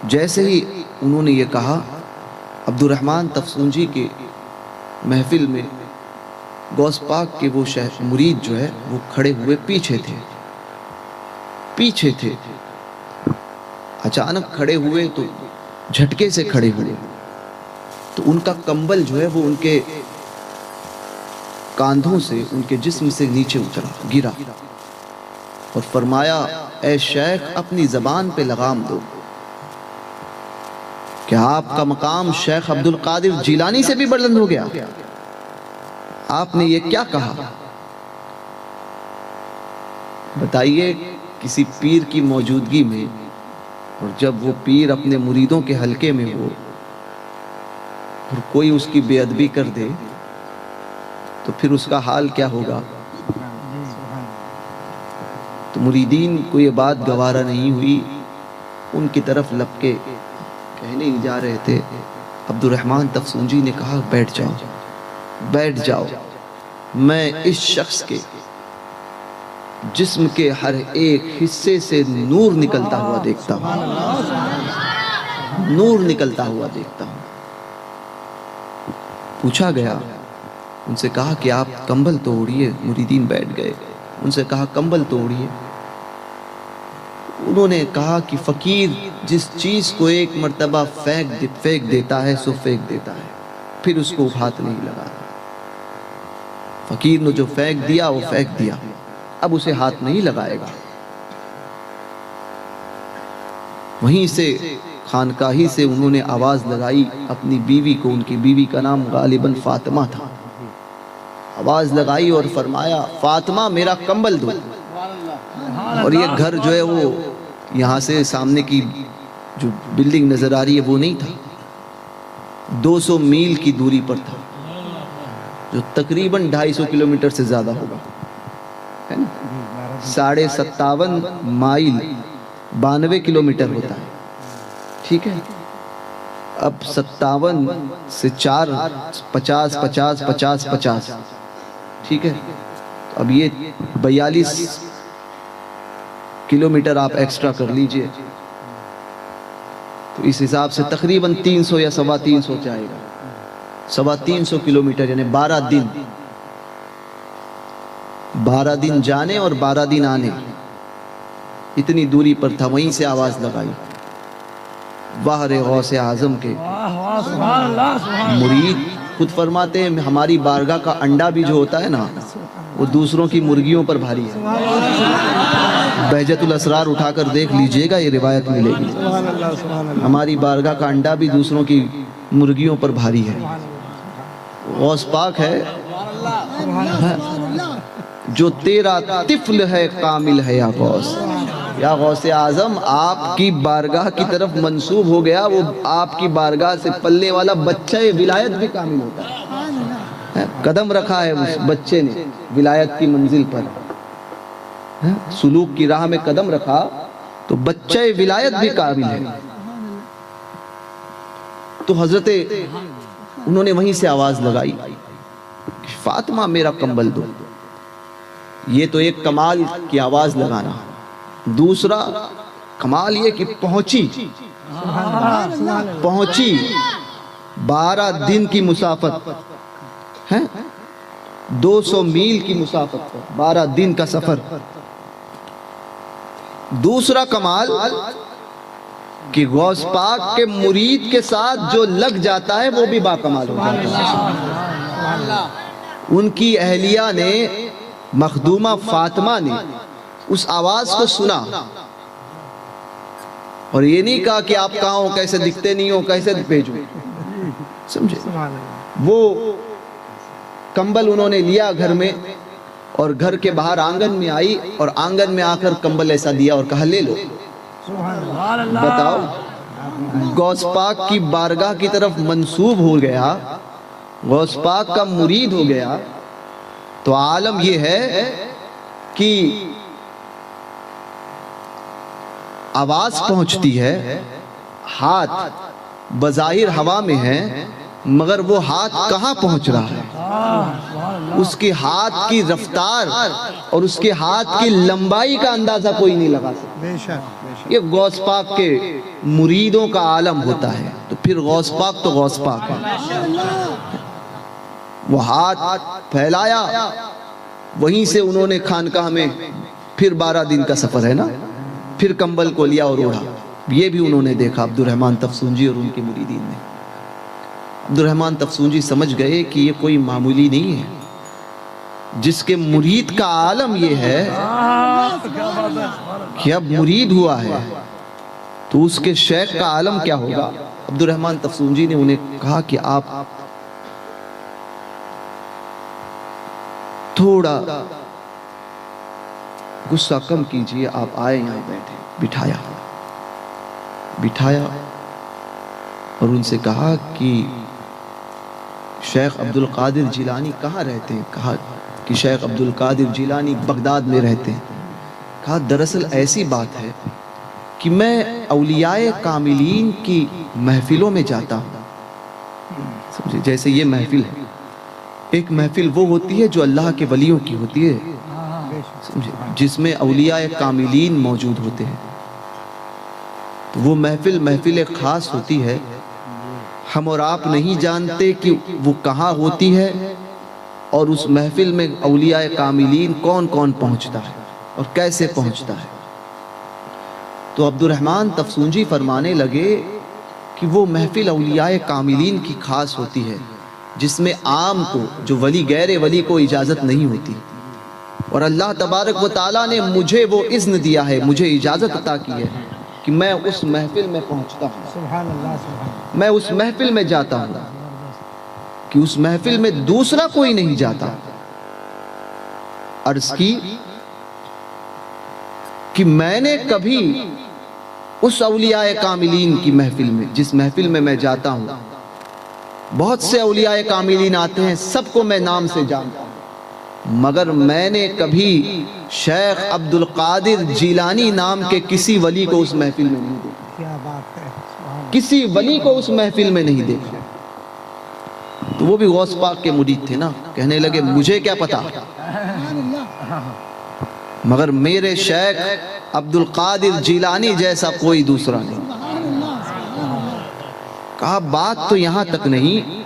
جیسے ہی انہوں نے یہ کہا، عبد الرحمن تفسونجی کے محفل میں غوث پاک کے وہ مرید جو ہے وہ کھڑے ہوئے پیچھے تھے، اچانک کھڑے ہوئے تو جھٹکے سے کھڑے ہوئے، تو ان کا کمبل جو ہے وہ ان کے کاندھوں سے، ان کے جسم سے نیچے گرا اور فرمایا، اے شیخ اپنی زبان پہ لگام دو، کیا آپ کا مقام شیخ عبد القادر جیلانی سے بھی بلند ہو گیا؟ آپ نے یہ کیا کہا؟ بتائیے، کسی پیر کی موجودگی میں، اور جب وہ پیر اپنے مریدوں کے حلقے میں ہو اور کوئی اس کی بے ادبی کر دے تو پھر اس کا حال کیا ہوگا؟ تو مریدین کو یہ بات گوارا نہیں ہوئی، ان کی طرف لپکے کہنے ہی جا رہے تھے، عبد الرحمن تفسونجی نے کہا، بیٹھ جاؤ، میں اس شخص کے جسم کے ہر ایک حصے سے نور نکلتا ہوا دیکھتا ہوں، پوچھا گیا، ان سے کہا کہ آپ کمبل تو اوڑھیے، مریدین بیٹھ گئے، ان سے کہا کمبل تو اوڑھیے، انہوں نے کہا کہ فقیر جس چیز کو ایک مرتبہ پھینک دیتا ہے سو پھینک دیتا ہے، پھر اس کو ہاتھ نہیں لگاتا۔ فقیر نے جو پھینک دیا وہ پھینک دیا، اب اسے ہاتھ نہیں لگائے گا۔ وہیں سے خانقاہی سے انہوں نے آواز لگائی اپنی بیوی کو، ان کی بیوی کا نام غالباً فاطمہ تھا، آواز لگائی اور فرمایا، فاطمہ میرا کمبل دو۔ اور یہ گھر جو ہے وہ یہاں سے سامنے کی جو بلڈنگ نظر آ رہی ہے وہ نہیں تھا، 200 میل کی دوری پر تھا، جو تقریباً 250 کلومیٹر سے زیادہ ہوگا، 57.5 مائل 92 کلومیٹر ہوتا ہے، ٹھیک ہے؟ اب 57 سے 4 50 ٹھیک ہے؟ اب یہ 42 کلومیٹر آپ ایکسٹرا کر لیجئے، تو اس حساب سے تقریباً 300 یا 350 جائے گا، 350 کلومیٹر، یعنی 12 دن جانے اور 12 دن آنے، اتنی دوری پر تھا۔ وہیں سے آواز لگائی، واہ غوث اعظم کے مرید خود فرماتے ہیں، ہماری بارگاہ کا انڈا بھی جو ہوتا ہے نا وہ دوسروں کی مرغیوں پر بھاری ہے۔ بہجت الاسرار اٹھا کر دیکھ لیجئے گا، یہ روایت ملے گی، ہماری بارگاہ کا انڈا بھی دوسروں کی مرغیوں پر بھاری ہے۔ غوث پاک ہے جو تیرا طفل ہے کامل ہے یا غوث، یا غوث اعظم آپ کی بارگاہ کی طرف منسوب ہو گیا، وہ آپ کی بارگاہ سے پلنے والا بچہ ولایت بھی کامل ہوتا ہے۔ قدم رکھا ہے اس بچے نے ولایت کی منزل پر، سلوک کی راہ میں قدم رکھا تو بچہ ولایت بھی کامل ہے۔ تو حضرت انہوں نے وہیں سے آواز لگائی، فاطمہ میرا کمبل دو۔ یہ تو ایک کمال کی آواز لگانا، دوسرا کمال یہ کہ پہنچی 12 دن کی مسافت ہے، 200 میل کی مسافت، 12 دن کا سفر۔ دوسرا کمال کہ غوث پاک کے مرید کے ساتھ جو لگ جاتا ہے وہ بھی باکمال ہو جاتا ہے۔ ان کی اہلیہ نے، مخدومہ فاطمہ نے اس آواز کو سنا اور یہ نہیں کہا کہ آپ کہاں ہو، کیسے دکھتے نہیں ہو، کیسے بھیجوں، سمجھے؟ وہ کمبل انہوں نے لیا گھر میں، اور گھر کے باہر آنگن میں آئی اور آنگن میں آ کر کمبل ایسا دیا اور کہا لے لو۔ بتاؤ، غوث پاک کی بارگاہ کی طرف منسوب ہو گیا، غوث پاک کا مرید ہو گیا، تو عالم یہ ہے کہ آواز پہنچتی ہے، ہاتھ بظاہر ہوا میں ہے مگر وہ ہاتھ کہاں پہنچ رہا ہے، اس کے ہاتھ کی رفتار اور اس کے ہاتھ کی لمبائی کا اندازہ کوئی نہیں لگا سکتا۔ یہ غوث پاک کے مریدوں کا عالم ہوتا ہے، تو پھر غوث پاک تو غوث پاک ہے۔ وہ ہاتھ پھیلایا، وہیں سے انہوں نے خانقاہ میں پھر 12 دن کا سفر ہے نا، پھر کمبل کو لیا اور اوڑھا۔ یہ بھی انہوں نے دیکھا عبد الرحمن تفسونجی اور ان کے مریدین نے۔ عبد الرحمن تفسونجی سمجھ گئے کہ یہ کوئی معمولی نہیں ہے، جس کے مرید کا عالم یہ ہے کہ اب مرید ہوا ہے تو اس کے شیخ کا عالم کیا ہوگا۔ عبد الرحمن تفسونجی نے انہیں کہا کہ آپ تھوڑا غصہ کم کیجئے، آپ آئے یہاں بیٹھے۔ بٹھایا اور ان سے کہا کہ شیخ عبد القادر جیلانی کہاں رہتے ہیں؟ کہا کہ شیخ عبد القادر جیلانی بغداد میں رہتے ہیں۔ کہا دراصل ایسی بات ہے کہ میں اولیاء کاملین کی محفلوں میں جاتا ہوں، سمجھے؟ جیسے یہ محفل ہے، ایک محفل وہ ہوتی ہے جو اللہ کے ولیوں کی ہوتی ہے، سمجھے، جس میں اولیاء کاملین موجود ہوتے ہیں۔ تو وہ محفل خاص ہوتی ہے، ہم اور آپ نہیں جانتے کہ وہ کہاں ہوتی ہے اور اس محفل میں اولیاء کاملین کون کون پہنچتا ہے اور کیسے پہنچتا ہے۔ تو عبد الرحمن تفسونجی فرمانے لگے کہ وہ محفل اولیاء کاملین کی خاص ہوتی ہے، جس میں عام کو، جو ولی غیر ولی کو اجازت نہیں ہوتی، اور اللہ تبارک و تعالیٰ نے مجھے وہ اذن دیا ہے، مجھے اجازت عطا کی ہے کہ میں اس محفل میں پہنچتا ہوں، سبحان اللہ، میں اس محفل میں جاتا ہوں کہ اس محفل میں دوسرا کوئی نہیں جاتا۔ عرض کی کہ میں نے کبھی اس اولیاء کاملین کی محفل میں، جس محفل میں میں جاتا ہوں، بہت سے اولیاء کاملین آتے ہیں، سب کو میں نام سے جانتا ہوں، مگر میں نے کبھی شیخ عبد القادر جیلانی نام کے کسی ولی کو اس محفل میں نہیں دیکھا، کیا بات ہے، کسی ولی کو اس محفل میں نہیں دیکھا۔ تو وہ بھی غوث پاک کے مرید تھے نا، کہنے لگے مجھے کیا پتا، مگر میرے شیخ عبد القادر جیلانی جیسا کوئی دوسرا نہیں۔ کہا بات تو یہاں تک نہیں،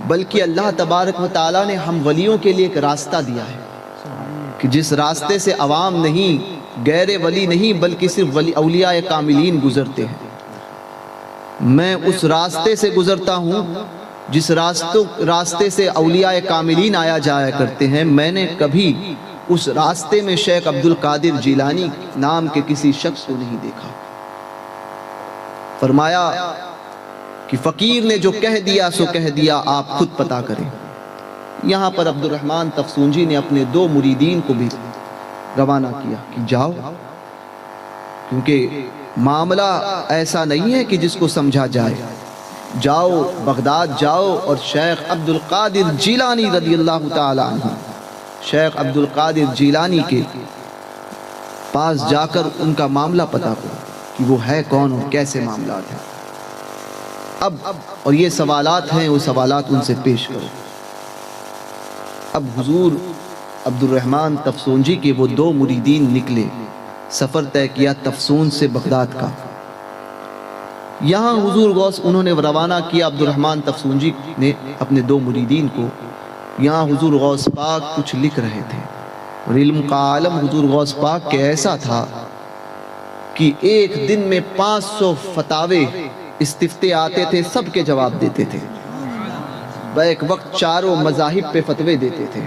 بلکہ اللہ تبارک و تعالیٰ نے ہم ولیوں کے لیے ایک راستہ دیا ہے کہ جس راستے سے عوام نہیں، غیر ولی نہیں، بلکہ صرف اولیاء کاملین گزرتے ہیں۔ میں اس راستے سے گزرتا ہوں جس راستے سے اولیاء کاملین آیا جایا کرتے ہیں۔ میں نے کبھی اس راستے میں شیخ عبد القادر جیلانی نام کے کسی شخص کو نہیں دیکھا۔ فرمایا کہ فقیر نے جو کہہ دیا سو کہہ دیا، آپ خود پتا کریں۔ یہاں پر عبد الرحمن تفسونجی نے اپنے 2 مریدین کو بھی روانہ کیا کہ جاؤ، کیونکہ معاملہ ایسا نہیں ہے کہ جس کو سمجھا جائے، جاؤ بغداد جاؤ اور شیخ عبد القادر جیلانی رضی اللہ تعالی عنہ، شیخ عبد القادر جیلانی کے پاس جا کر ان کا معاملہ پتا کرو کہ وہ ہے کون اور کیسے معاملات ہیں۔ اب اور یہ سوالات ہیں، وہ سوالات ان سے پیش کرو۔ اب حضور عبد الرحمن تفسونجی کے وہ 2 مریدین نکلے، سفر طے کیا تفسون سے بغداد کا۔ یہاں حضور غوث انہوں نے روانہ کیا عبد الرحمن تفسونجی نے اپنے 2 مریدین کو۔ یہاں حضور غوث پاک کچھ لکھ رہے تھے، اور علم کا عالم حضور غوث پاک کے ایسا تھا کہ ایک دن میں 500 فتاوے استفتے آتے تھے، سب کے جواب دیتے تھے، بیک وقت 4 مذاہب پہ فتوے دیتے تھے۔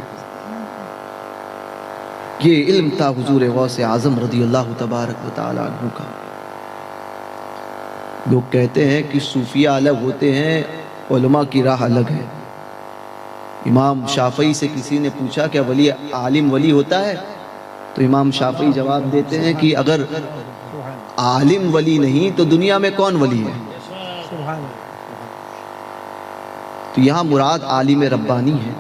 یہ علم تھا حضور غوث اعظم رضی اللہ تبارک و تعالی عنہ کا۔ لوگ کہتے ہیں کہ صوفیہ الگ ہوتے ہیں، علماء کی راہ الگ ہے۔ امام شافعی سے کسی نے پوچھا کہ ولی عالم ولی ہوتا ہے؟ تو امام شافعی جواب دیتے ہیں کہ اگر عالم ولی نہیں تو دنیا میں کون ولی ہے؟ تو یہاں مراد عالم ربانی ہے،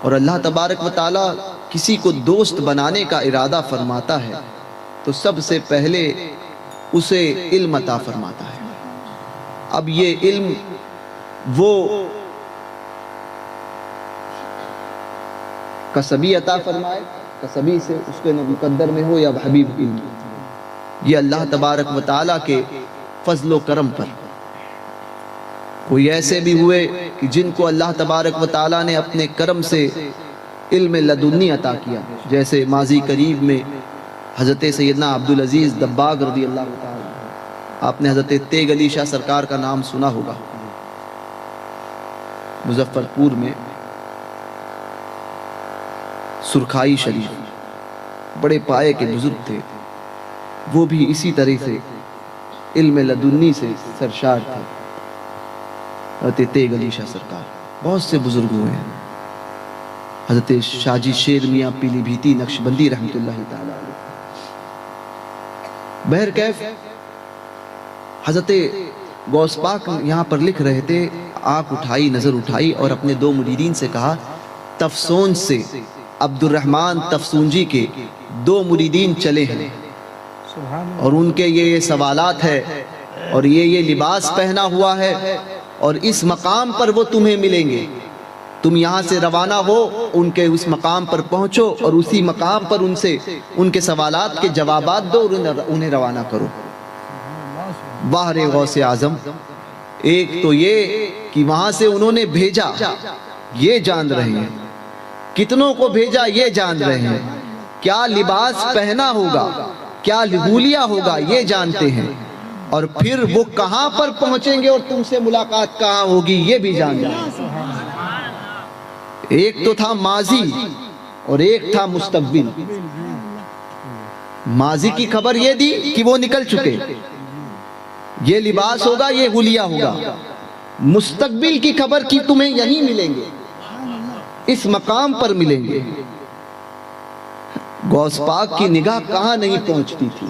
اور اللہ تبارک و تعالی کسی کو دوست بنانے کا ارادہ فرماتا ہے تو سب سے پہلے اسے علم عطا فرماتا ہے۔ اب یہ علم وہ کسبی عطا فرمائے، کسبی سے اس کے مقدر میں ہو یا حبیب کی، یہ اللہ تبارک و تعالیٰ کے فضل و کرم پر۔ کوئی ایسے بھی ہوئے کہ جن کو اللہ تبارک و تعالیٰ نے اپنے کرم سے علم لدنی عطا کیا، جیسے ماضی قریب میں حضرت سیدنا عبدالعزیز دباغ رضی اللہ تعالیٰ، آپ نے حضرت تیغ علی شاہ سرکار کا نام سنا ہوگا، مظفر پور میں سرخائی شریف، بڑے پائے کے بزرگ تھے، وہ بھی اسی طرح سے علم لدنی سے سرشار تھے۔ حضرت تیغ علی شاہ سرکار، بہت سے بزرگ ہوئے ہیں، حضرت شاجی شیر میاں پیلی بھیتی نقشبندی رحمت اللہ تعالی علیہ۔ بہرکیف حضرت غوث پاک یہاں پر لکھ رہے تھے، آنکھ اٹھائی، نظر اٹھائی اور اپنے دو مریدین سے کہا، تفسون سے عبد الرحمن تفسونجی کے دو مریدین چلے ہیں اور ان کے یہ سوالات ہے اور یہ لباس پہنا ہوا ہے اور اس مقام پر وہ تمہیں ملیں گے، تم یہاں سے روانہ ہو، ان کے اس مقام پر پہنچو اور اسی مقام پر ان سے ان کے سوالات کے جوابات دو اور انہیں روانہ کرو۔ باہر غوث اعظم، ایک تو یہ کہ وہاں سے انہوں نے بھیجا یہ جان رہے ہیں، کتنوں کو بھیجا یہ جان رہے ہیں، کیا لباس پہنا ہوگا، کیا حلیہ ہوگا یہ جانتے ہیں، اور پھر وہ کہاں پر پہنچیں گے اور تم سے ملاقات کہاں ہوگی یہ بھی جان رہے ہیں۔ ایک تو تھا ماضی اور ایک تھا مستقبل۔ ماضی کی خبر یہ دی کہ وہ نکل چکے، یہ لباس ہوگا، یہ حلیہ ہوگا۔ مستقبل کی خبر کی تمہیں یہیں ملیں گے، اس مقام پر ملیں گے۔ غوث پاک کی نگاہ کہاں نہیں پہنچتی تھی،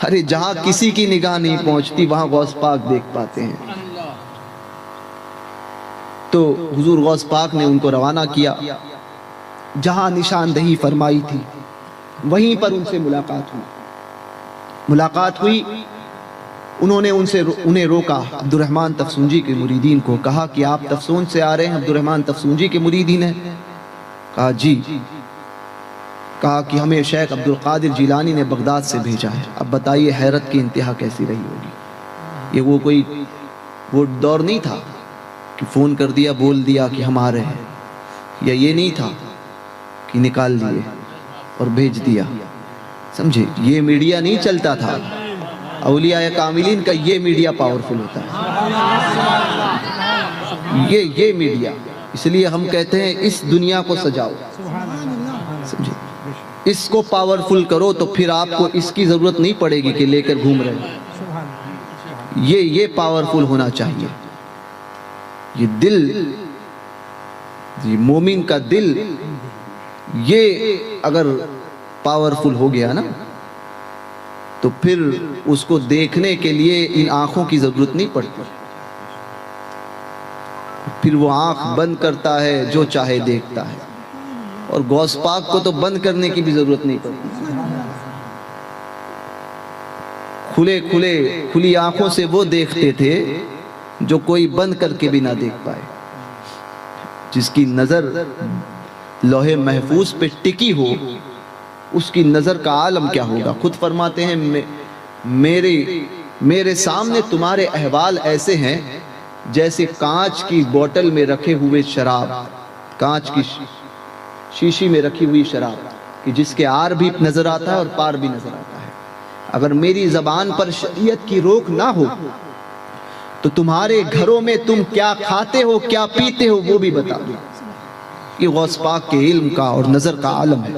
ارے جہاں کسی کی نگاہ نہیں پہنچتی وہاں غوث پاک دیکھ پاتے ہیں۔ تو حضور غوث پاک نے ان کو روانہ کیا، جہاں نشاندہی فرمائی تھی وہیں پر ان سے ملاقات ہوئی۔ انہوں نے انہیں روکا، عبد الرحمن تفسونجی کے مریدین کو، کہا کہ آپ تفسون سے آ رہے ہیں، عبد الرحمن تفسونجی کے مریدین ہیں؟ کہا جی۔ کہا کہ ہمیں شیخ عبد القادر جیلانی نے بغداد سے بھیجا ہے۔ اب بتائیے حیرت کی انتہا کیسی رہی ہوگی۔ یہ وہ دور نہیں تھا کہ فون کر دیا بول دیا کہ ہم آ رہے ہیں، یا یہ نہیں تھا کہ نکال دیے اور بھیج دیا، سمجھے؟ یہ میڈیا نہیں چلتا تھا۔ اولیاء کاملین کا یہ میڈیا پاورفل ہوتا ہے، یہ میڈیا۔ اس لیے ہم کہتے ہیں اس دنیا کو سجاؤ، سمجھے؟ اس کو پاورفل کرو تو پھر آپ کو اس کی ضرورت نہیں پڑے گی کہ لے کر گھوم رہے ہیں۔ یہ پاورفل ہونا چاہیے۔ یہ دل، یہ مومن کا دل، یہ اگر پاورفل ہو گیا نا تو پھر اس کو دیکھنے کے لیے ان آنکھوں کی ضرورت نہیں پڑتی، پھر وہ آنکھ بند کرتا ہے جو چاہے دیکھتا ہے۔ اور غوث پاک کو تو بند کرنے کی بھی ضرورت نہیں پڑتی، کھلی آنکھوں سے وہ دیکھتے تھے جو کوئی بند کر کے بھی نہ دیکھ پائے۔ جس کی نظر لوح محفوظ پہ ٹکی ہو اس کی نظر کا عالم کیا ہوگا۔ خود فرماتے ہیں میرے سامنے تمہارے احوال ایسے ہیں جیسے کانچ کی بوتل میں رکھے ہوئے شراب، کانچ کی شیشی میں رکھی ہوئی شراب کہ جس کے آر بھی نظر آتا ہے اور پار بھی نظر آتا ہے۔ اگر میری زبان پر شریعت کی روک نہ ہو تو تمہارے گھروں میں تم کیا کھاتے ہو کیا پیتے ہو وہ بھی بتا دو۔ یہ غوث پاک کے علم کا اور نظر کا عالم ہے۔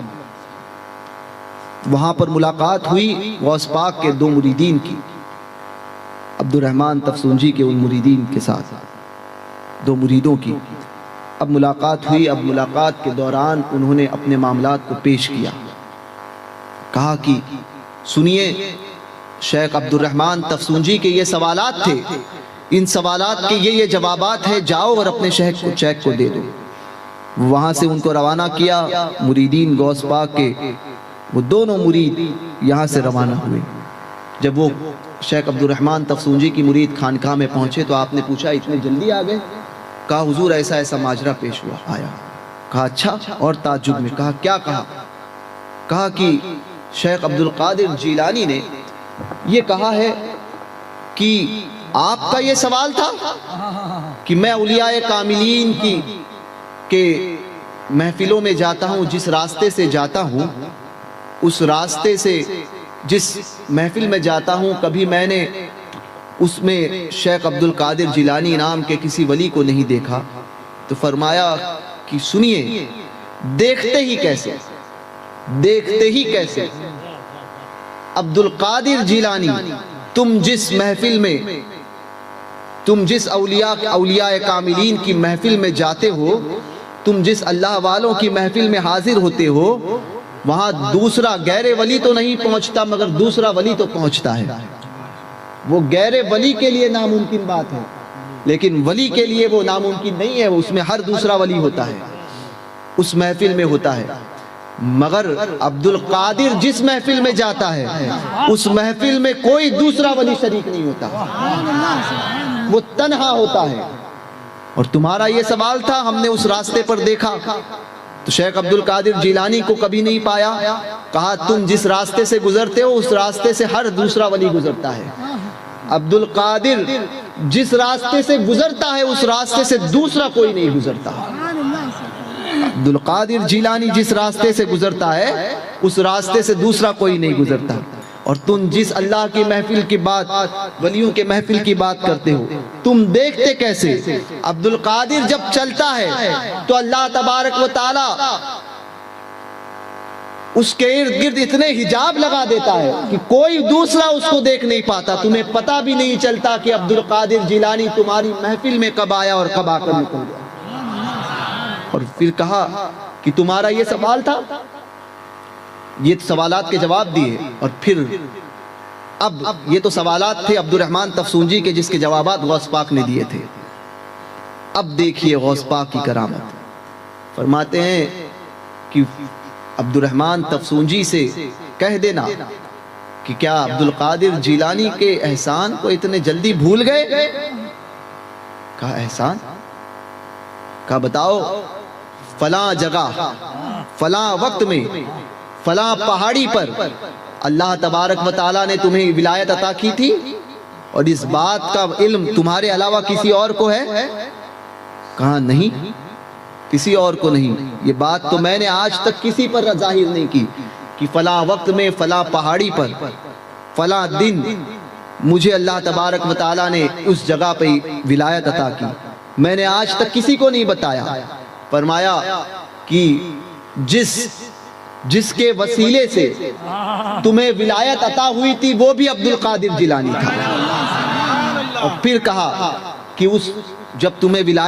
وہاں پر ملاقات ہوئی غوث پاک کے دو مریدین کی، عبد الرحمن تفسونجی کے ان مریدین کے ساتھ، دو مریدوں کی۔ اب ملاقات ہوئی، اب ملاقات کے دوران انہوں نے اپنے معاملات کو پیش کیا، کہا کہ سنیے شیخ عبد الرحمن تفسونجی کے یہ سوالات تھے، ان سوالات کے یہ جوابات ہیں، جاؤ اور اپنے شیخ کو دے دو۔ وہاں سے ان کو روانہ کیا، مریدین غوث پاک کے وہ دونوں مرید یہاں سے روانہ ہوئے۔ جب وہ شیخ عبد الرحمن تفسونجی کی مرید خانقاہ میں پہنچے تو آپ نے پوچھا اتنے جلدی آ گئے؟ کہا حضور ایسا ایسا ماجرا پیش ہوا آیا۔ کہا اچھا، اور تعجب میں کہا کیا کہا؟ کہا کہ شیخ عبد القادر جیلانی نے یہ کہا ہے کہ آپ کا یہ سوال تھا کہ میں اولیاء کاملین کے محفلوں میں جاتا ہوں، جس راستے سے جاتا ہوں اس راستے سے جس محفل میں جاتا ہوں کبھی میں نے اس میں شیخ عبد القادر جیلانی نام کے کسی ولی کو نہیں دیکھا۔ تو فرمایا کہ سنیے، دیکھتے ہی کیسے عبد القادر جیلانی تم جس محفل میں، تم جس اولیاء کاملین کی محفل میں جاتے ہو، تم جس اللہ والوں کی محفل میں حاضر ہوتے ہو، وہاں دوسرا غیر ولی تو نہیں پہنچتا مگر دوسرا ولی تو پہنچتا ہے۔ وہ غیر ولی کے لیے ناممکن بات ہے، لیکن ولی کے لیے وہ ناممکن نہیں ہے، اس میں ہر دوسرا ولی ہوتا ہے، اس محفل میں ہوتا ہے۔ مگر عبد القادر جس محفل میں جاتا ہے اس محفل میں کوئی دوسرا ولی شریک نہیں ہوتا، وہ تنہا ہوتا ہے۔ اور تمہارا یہ سوال تھا، ہم نے اس راستے پر دیکھا تو شیخ عبد القادر جیلانی کو کبھی نہیں پایا۔ کہا تم جس راستے سے گزرتے ہو اس راستے سے ہر دوسرا ولی گزرتا ہے۔ عبد القادر جس راستے سے گزرتا ہے اس راستے سے دوسرا کوئی نہیں گزرتا۔ عبد القادر جیلانی جس راستے سے گزرتا ہے اس راستے سے دوسرا کوئی نہیں گزرتا۔ اور تم جس اللہ کی محفل کی بات، ولیوں کے محفل کی بات کرتے ہو، تم دیکھتے کیسے؟ عبد القادر جب چلتا ہے تو اللہ تبارک و تعالی اس کے ارد گرد اتنے حجاب لگا دیتا ہے کہ کوئی دوسرا اس کو دیکھ نہیں پاتا، تمہیں پتہ بھی نہیں چلتا کہ عبد القادر جیلانی تمہاری محفل میں کب آیا اور کب آ کر نکل گیا۔ اور پھر کہا کہ تمہارا یہ سوال تھا، یہ سوالات کے جواب دیے۔ اور پھر اب یہ تو سوالات تھے عبد الرحمن تفسونجی کے جس کے جوابات غوث پاک نے دیے تھے۔ اب دیکھیے غوث پاک کی کرامت۔ فرماتے ہیں کہ عبد الرحمن تفسونجی سے کہہ دینا کہ کیا عبد القادر جیلانی کے احسان کو اتنے جلدی بھول گئے؟ کہا احسان؟ کہا بتاؤ، فلاں جگہ فلاں وقت میں فلاں پہاڑی پر اللہ تبارک و تعالیٰ نے تمہیں ولایت عطا کی تھی اور اس بات کا علم تمہارے علاوہ کسی اور کو ہے؟ کہا نہیں، کسی اور کو نہیں۔ یہ بات تو میں نے آج تک کسی پر ظاہر نہیں کی کہ فلاں وقت میں فلاں پہاڑی پر فلاں دن مجھے اللہ تبارک و تعالیٰ نے اس جگہ پہ ولایت عطا کی، میں نے آج تک کسی کو نہیں بتایا۔ فرمایا کہ جس کے وسیلے سے تمہیں ولایت عطا ہوئی تھی وہ بھی عبد القادر جیلانی تھا۔ اور پھر کہا کہ جب تمہیں ولایت